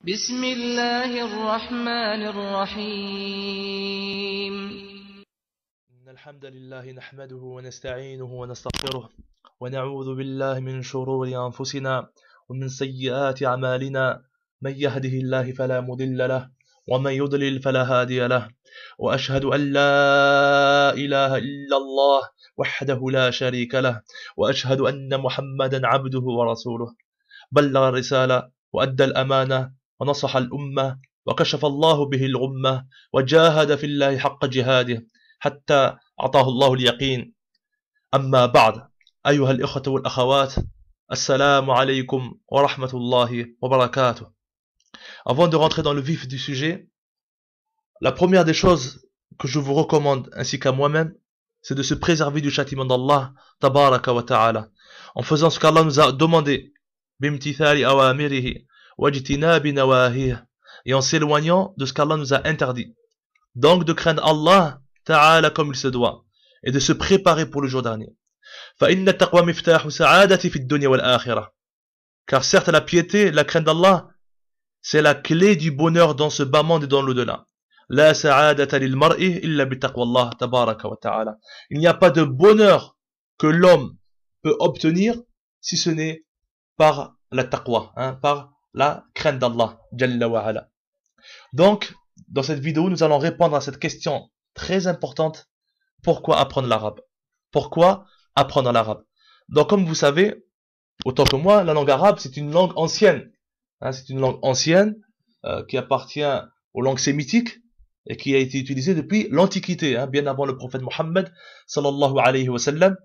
بسم الله الرحمن الرحيم إن الحمد لله نحمده ونستعينه ونستغفره ونعوذ بالله من شرور أنفسنا ومن سيئات أعمالنا من يهده الله فلا مضل له ومن يضلل فلا هادي له وأشهد أن لا إله إلا الله وحده لا شريك له وأشهد أن محمدا عبده ورسوله بلغ الرسالة وأدى الأمانة ونصح الأمة وكشف الله به الغمة وجاهد في الله حق جهاده حتى أعطاه الله اليقين. أما بعد، أيها الإخوة والأخوات، السلام عليكم ورحمة الله وبركاته. Avant de rentrer dans le vif du sujet, la première des choses que je vous recommande ainsi qu'à moi-même, c'est de se préserver du châtiment d'Allah tabaraka wa ta'ala en faisant ce qu'Allah nous a demandé bimtithali awamirihi wajtinabi nawahihi, et en s'éloignant de ce qu'Allah nous a interdit. Donc de craindre Allah ta'ala comme il se doit et de se préparer pour le jour dernier. فإن التقوى مفتاح سعادة في الدنيا والآخرة. Car certes la piété, la crainte d'Allah, c'est la clé du bonheur dans ce bas monde et dans l'au-delà. لا سعادة للمرء إلا بتقوى الله تبارك وتعالى. Il n'y a pas de bonheur que l'homme peut obtenir si ce n'est par la taqwa, par la crainte d'Allah Jalla wa ala. Donc, dans cette vidéo, nous allons répondre à cette question très importante. Pourquoi apprendre l'arabe? Pourquoi apprendre l'arabe? Donc, comme vous savez, autant que moi, la langue arabe, c'est une langue ancienne. C'est une langue ancienne qui appartient aux langues sémitiques et qui a été utilisée depuis l'Antiquité, bien avant le prophète Mohammed sallallahu alayhi wa sallam.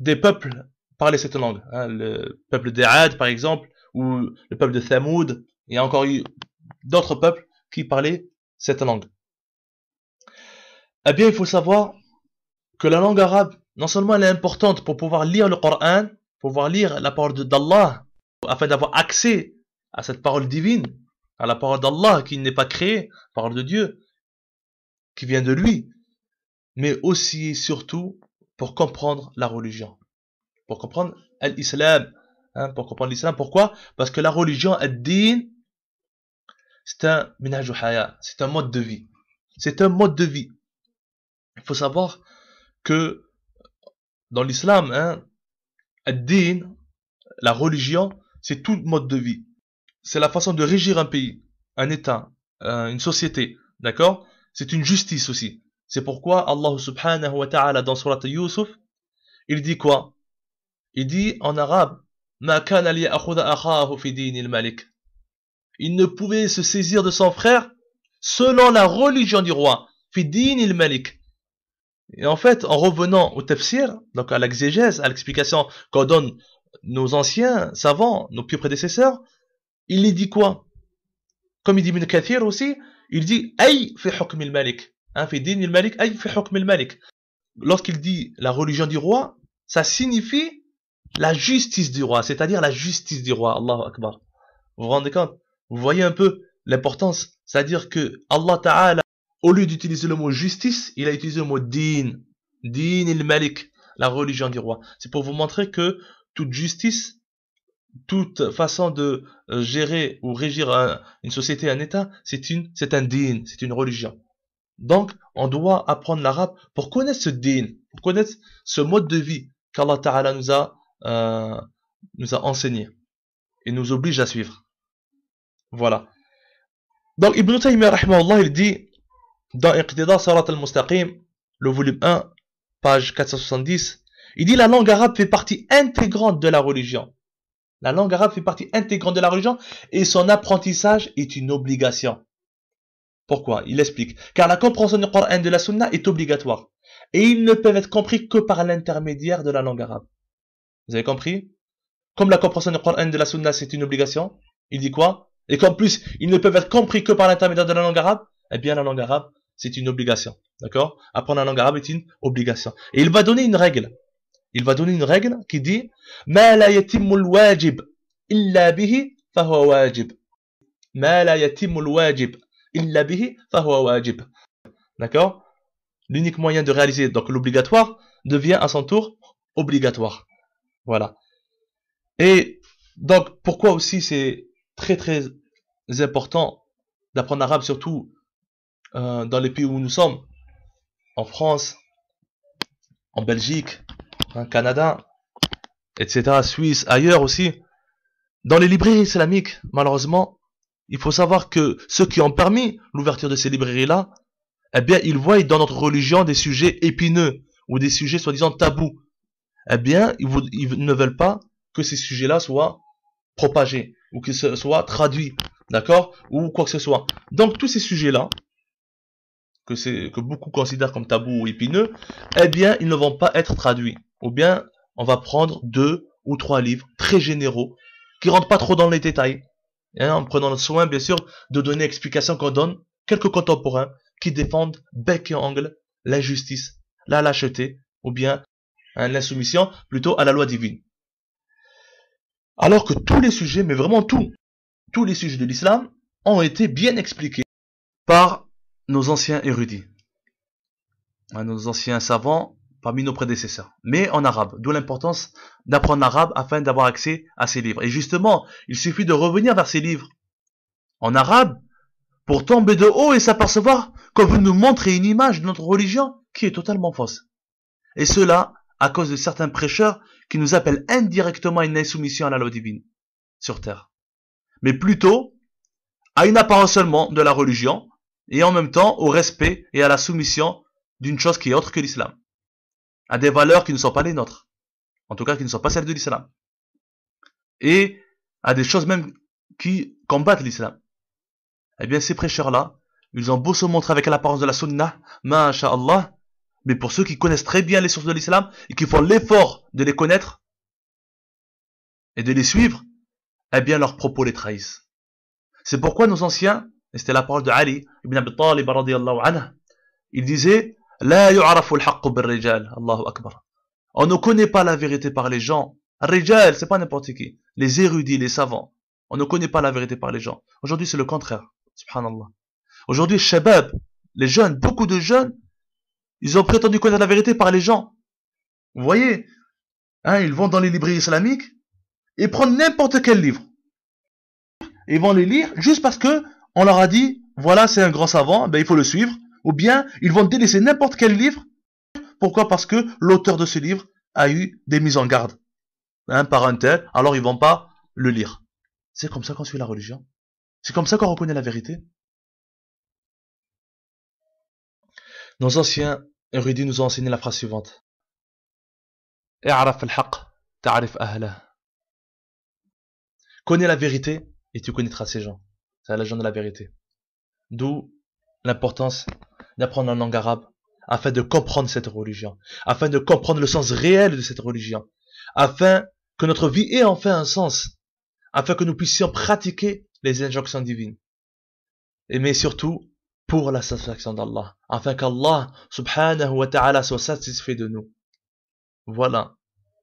Des peuples parlaient cette langue. Le peuple des Ad, par exemple, ou le peuple de Thamoud. Il y a encore eu d'autres peuples qui parlaient cette langue. Eh bien, il faut savoir que la langue arabe, non seulement elle est importante pour pouvoir lire le Coran, pour pouvoir lire la parole d'Allah, afin d'avoir accès à cette parole divine, à la parole d'Allah qui n'est pas créée, parole de Dieu, qui vient de lui, mais aussi et surtout pour comprendre la religion, pour comprendre l'islam, pour comprendre l'islam. Pourquoi? Parce que la religion, ad-din, c'est un minhaj haya, c'est un mode de vie. C'est un mode de vie. Il faut savoir que dans l'islam, ad-din, la religion, c'est tout mode de vie. C'est la façon de régir un pays, un état, une société, d'accord? C'est une justice aussi. C'est pourquoi Allah subhanahu wa ta'ala dans surat Yusuf, il dit quoi? Il dit en arabe, Ma kana liya'khudha akhahu fi dinil malik. Il ne pouvait se saisir de son frère selon la religion du roi, fi dinil malik. Et en fait, en revenant au tafsir, donc à l'exégèse, à l'explication qu'en donnent nos anciens savants, nos pieux prédécesseurs, il les dit quoi? Comme il dit Ibn Kathir aussi, il dit Ay fi hukm al-malik. Fi din al-malik, ay fi hukm al-malik. Lorsqu'il dit la religion du roi, ça signifie la justice du roi, c'est-à-dire la justice du roi. Allahu Akbar. Vous vous rendez compte? Vous voyez un peu l'importance? C'est-à-dire que Allah Ta'ala, au lieu d'utiliser le mot justice, il a utilisé le mot din. Din al-malik, la religion du roi. C'est pour vous montrer que toute justice, toute façon de gérer ou régir une société, un état, c'est un din, c'est une religion. Donc, on doit apprendre l'arabe pour connaître ce din, pour connaître ce mode de vie qu'Allah Ta'ala nous a enseigné et nous oblige à suivre. Voilà. Donc, Ibn Taymiyyah, rahimahullah, il dit dans Iqtida Sirat al-Mustaqim, le volume 1, page 470, il dit la langue arabe fait partie intégrante de la religion. La langue arabe fait partie intégrante de la religion et son apprentissage est une obligation. Pourquoi? Il explique. Car la compréhension du Coran et de la Sunna est obligatoire. Et ils ne peuvent être compris que par l'intermédiaire de la langue arabe. Vous avez compris? Comme la compréhension du Coran et de la Sunna c'est une obligation, il dit quoi? Et qu'en plus, ils ne peuvent être compris que par l'intermédiaire de la langue arabe, eh bien la langue arabe, c'est une obligation. D'accord? Apprendre la langue arabe est une obligation. Et il va donner une règle. Il va donner une règle qui dit Ma la yatimul wajib illa bihi fahuwa wajib. Ma la yatimul wajib illa bihi fahuwa wajib. D'accord? L'unique moyen de réaliser donc l'obligatoire devient à son tour obligatoire. Voilà. Et donc pourquoi aussi c'est très très important d'apprendre l'arabe, surtout dans les pays où nous sommes, en France, en Belgique, en Canada, etc., Suisse, ailleurs aussi. Dans les librairies islamiques, malheureusement, il faut savoir que ceux qui ont permis l'ouverture de ces librairies-là, eh bien, ils voient dans notre religion des sujets épineux ou des sujets soi-disant tabous. Eh bien, ils ne veulent pas que ces sujets-là soient propagés ou que ce soit traduit, d'accord, ou quoi que ce soit. Donc, tous ces sujets-là, que beaucoup considèrent comme tabous ou épineux, eh bien, ils ne vont pas être traduits. Ou bien, on va prendre 2 ou 3 livres très généraux qui rentrent pas trop dans les détails, hein, en prenant le soin, bien sûr, de donner explications qu'on donne quelques contemporains qui défendent bec et ongle l'injustice, la lâcheté, ou bien hein, l'insoumission, plutôt à la loi divine. Alors que tous les sujets, mais vraiment tous les sujets de l'islam ont été bien expliqués par nos anciens érudits, nos anciens savants parmi nos prédécesseurs, mais en arabe, d'où l'importance d'apprendre l'arabe afin d'avoir accès à ces livres. Et justement, il suffit de revenir vers ces livres en arabe pour tomber de haut et s'apercevoir qu'on veut nous montrer une image de notre religion qui est totalement fausse. Et cela à cause de certains prêcheurs qui nous appellent indirectement à une insoumission à la loi divine sur terre, mais plutôt à une apparence seulement de la religion et en même temps au respect et à la soumission d'une chose qui est autre que l'islam, à des valeurs qui ne sont pas les nôtres, en tout cas qui ne sont pas celles de l'islam, et à des choses même qui combattent l'islam. Eh bien ces prêcheurs-là, ils ont beau se montrer avec l'apparence de la sunnah, masha'Allah, mais pour ceux qui connaissent très bien les sources de l'islam et qui font l'effort de les connaître et de les suivre, eh bien leurs propos les trahissent. C'est pourquoi nos anciens, et c'était la parole de Ali ibn Abi Talib radiyallahu anhu, il disait La yu'arafu al-haqqu bil-rijal, Allahu akbar. On ne connaît pas la vérité par les gens. Rijal, c'est pas n'importe qui. Les érudits, les savants. On ne connaît pas la vérité par les gens. Aujourd'hui, c'est le contraire. Subhanallah. Aujourd'hui, shabab, les jeunes, beaucoup de jeunes, ils ont prétendu connaître la vérité par les gens. Vous voyez, hein, ils vont dans les librairies islamiques et prennent n'importe quel livre. Ils vont les lire juste parce que on leur a dit, voilà, c'est un grand savant, ben il faut le suivre. Ou bien, ils vont délaisser n'importe quel livre. Pourquoi? Parce que l'auteur de ce livre a eu des mises en garde, hein, par un tel, alors ils vont pas le lire. C'est comme ça qu'on suit la religion. C'est comme ça qu'on reconnaît la vérité. Nos anciens érudits nous ont enseigné la phrase suivante. I'araf al-haqq, ta'arif ahlah. Connais la vérité et tu connaîtras ces gens. C'est la légende de la vérité. D'où l'importance d'apprendre la langue arabe afin de comprendre cette religion, afin de comprendre le sens réel de cette religion, afin que notre vie ait enfin un sens, afin que nous puissions pratiquer les injonctions divines. Et mais surtout, pour la satisfaction d'Allah, afin qu'Allah subhanahu wa ta'ala soit satisfait de nous. Voilà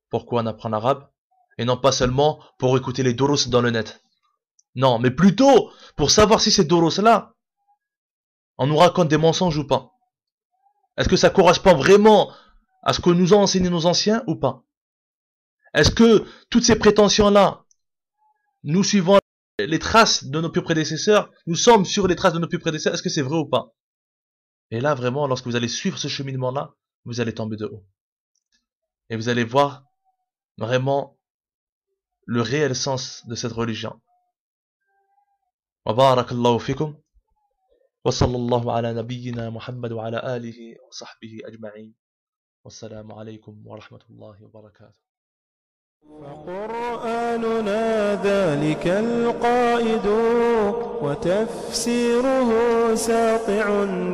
pourquoi on apprend l'arabe, et non pas seulement pour écouter les doros dans le net. Non, mais plutôt pour savoir si ces doros-là, on nous raconte des mensonges ou pas. Est-ce que ça correspond vraiment à ce que nous ont enseigné nos anciens ou pas? Est-ce que toutes ces prétentions-là, nous suivons les traces de nos plus prédécesseurs, nous sommes sur les traces de nos plus prédécesseurs, est-ce que c'est vrai ou pas? Et là, vraiment, lorsque vous allez suivre ce cheminement-là, vous allez tomber de haut. Et vous allez voir vraiment le réel sens de cette religion. Wa barakallahu fikum. وصلى الله على نبينا محمد وعلى آله وصحبه أجمعين والسلام عليكم ورحمة الله وبركاته. فقرآننا ذلك القائد وتفسيره ساطع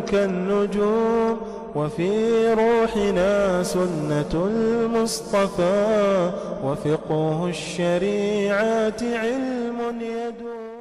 كالنجوم وفي روحنا سنة المصطفى وفقه الشريعة علم يدوم